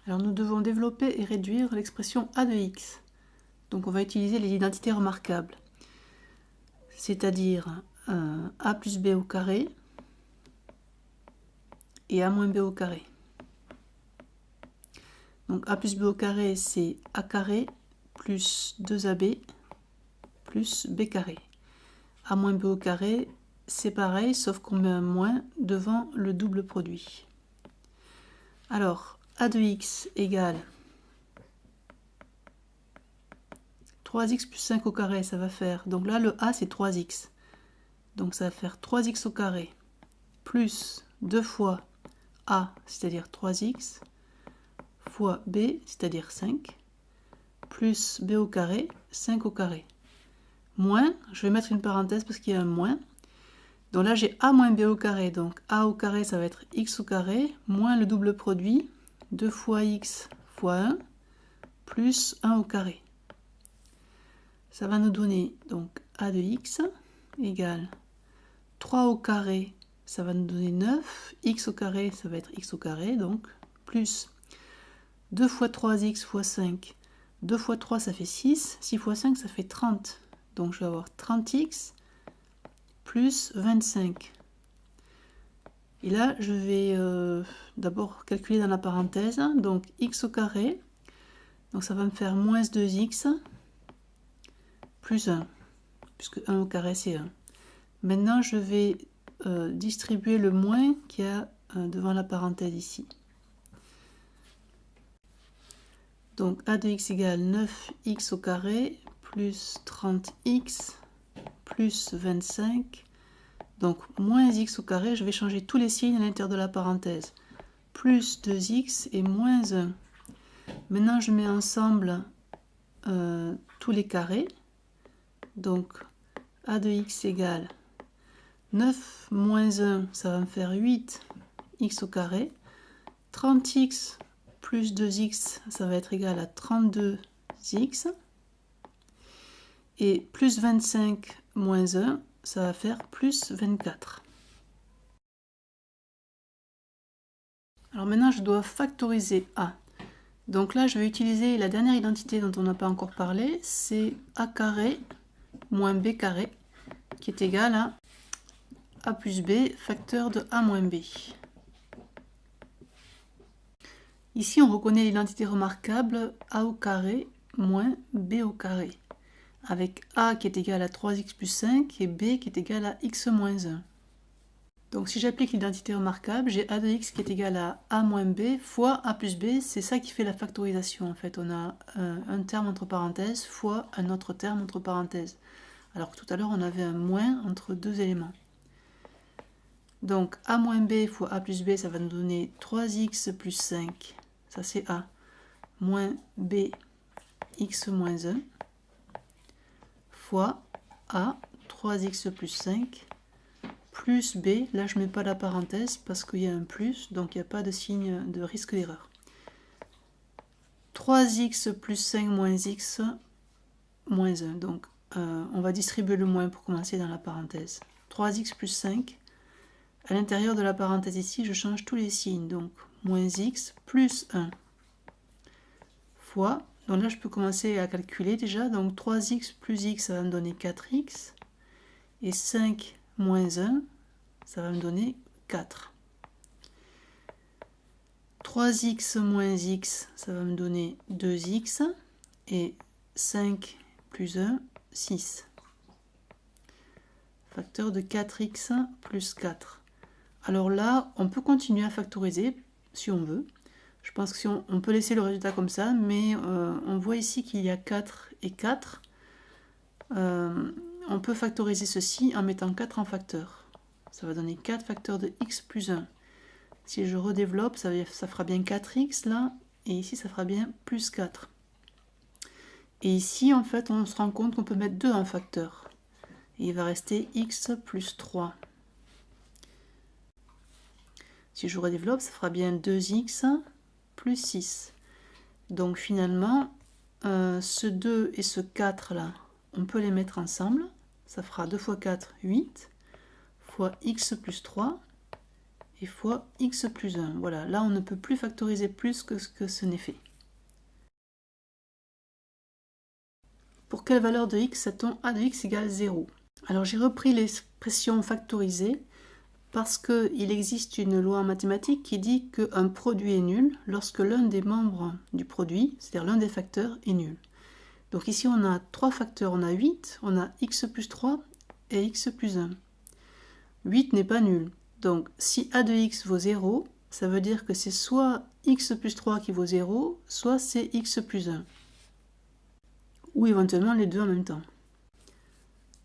Alors nous devons développer et réduire l'expression a de x. Donc on va utiliser les identités remarquables, c'est-à-dire a plus b au carré et a moins b au carré. Donc a plus b au carré, c'est a carré plus 2ab plus b carré. A moins b au carré, c'est pareil, sauf qu'on met un moins devant le double produit. Alors, a de x égale 3x plus 5 au carré, ça va faire... Donc là, le a, c'est 3x. Donc ça va faire 3x au carré plus 2 fois a, c'est-à-dire 3x, fois b, c'est-à-dire 5, plus b au carré, 5 au carré. Moins, je vais mettre une parenthèse parce qu'il y a un moins. Donc là, j'ai a moins b au carré. Donc a au carré, ça va être x au carré, moins le double produit, 2 fois x fois 1, plus 1 au carré. Ça va nous donner donc a de x égale 3 au carré, ça va nous donner 9, x au carré, ça va être x au carré, donc plus 2 fois 3x fois 5, 2 fois 3 ça fait 6, 6 fois 5 ça fait 30. Donc je vais avoir 30x plus 25. Et là, je vais d'abord calculer dans la parenthèse, donc x au carré, donc ça va me faire moins 2x plus 1, puisque 1 au carré c'est 1. Maintenant, je vais distribuer le moins qu'il y a devant la parenthèse ici. Donc a de x égale 9x au carré plus 30x plus 25. Donc moins x au carré, je vais changer tous les signes à l'intérieur de la parenthèse. Plus 2x et moins 1. Maintenant, je mets ensemble tous les carrés. Donc a de x égale 9 moins 1, ça va me faire 8x au carré. 30x plus 2x, ça va être égal à 32x. Et plus 25 moins 1, ça va faire plus 24. Alors maintenant, je dois factoriser a. Donc là, je vais utiliser la dernière identité dont on n'a pas encore parlé, c'est a carré moins b carré, qui est égal à a plus b facteur de a moins b. Ici, on reconnaît l'identité remarquable a au carré moins b au carré, avec a qui est égal à 3x plus 5 et b qui est égal à x moins 1. Donc si j'applique l'identité remarquable, j'ai a de x qui est égal à a moins b fois a plus b, c'est ça qui fait la factorisation en fait. On a un terme entre parenthèses fois un autre terme entre parenthèses. Alors que tout à l'heure on avait un moins entre deux éléments. Donc a moins b fois a plus b, ça va nous donner 3x plus 5, ça c'est a, moins b, x moins 1, fois a, 3x plus 5, plus b, là je ne mets pas la parenthèse parce qu'il y a un plus, donc il n'y a pas de signe de risque d'erreur. 3x plus 5 moins x moins 1, donc on va distribuer le moins pour commencer dans la parenthèse. 3x plus 5, à l'intérieur de la parenthèse ici, je change tous les signes, donc moins x plus 1 fois, donc là je peux commencer à calculer déjà, donc 3x plus x, ça va me donner 4x, et 5 moins 1, ça va me donner 4. 3x moins x, ça va me donner 2x, et 5 plus 1, 6. Facteur de 4x plus 4. Alors là, on peut continuer à factoriser si on veut. Je pense que si on peut laisser le résultat comme ça, mais on voit ici qu'il y a 4 et 4. On peut factoriser ceci en mettant 4 en facteur. Ça va donner 4 facteurs de x plus 1. Si je redéveloppe, ça fera bien 4x là, et ici ça fera bien plus 4. Et ici, en fait, on se rend compte qu'on peut mettre 2 en facteur. Et il va rester x plus 3. Si je redéveloppe, ça fera bien 2x plus 6. Donc finalement, ce 2 et ce 4 là, on peut les mettre ensemble. Ça fera 2 fois 4, 8, fois x plus 3. et fois x plus 1. Voilà, là on ne peut plus factoriser plus que ce que ce n'est fait. Pour quelle valeur de x a-t-on a de x égale 0? Alors j'ai repris l'expression factorisée parce qu'il existe une loi en mathématiques qui dit qu'un produit est nul lorsque l'un des membres du produit, c'est-à-dire l'un des facteurs, est nul. Donc ici on a 3 facteurs, on a 8, on a x plus 3 et x plus 1. 8 n'est pas nul, donc si a de x vaut 0, ça veut dire que c'est soit x plus 3 qui vaut 0, soit c'est x plus 1. Ou éventuellement les deux en même temps.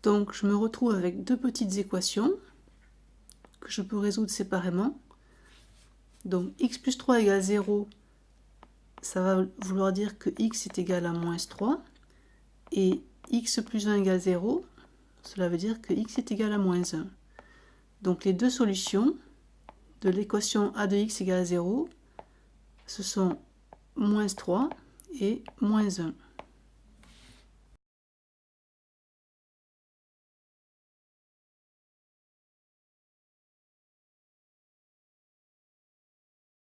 Donc je me retrouve avec deux petites équations que je peux résoudre séparément. Donc x plus 3 égale 0, ça va vouloir dire que x est égal à moins 3. Et x plus 1 égale 0, cela veut dire que x est égal à moins 1. Donc les deux solutions de l'équation a de x égale à 0, ce sont moins 3 et moins 1.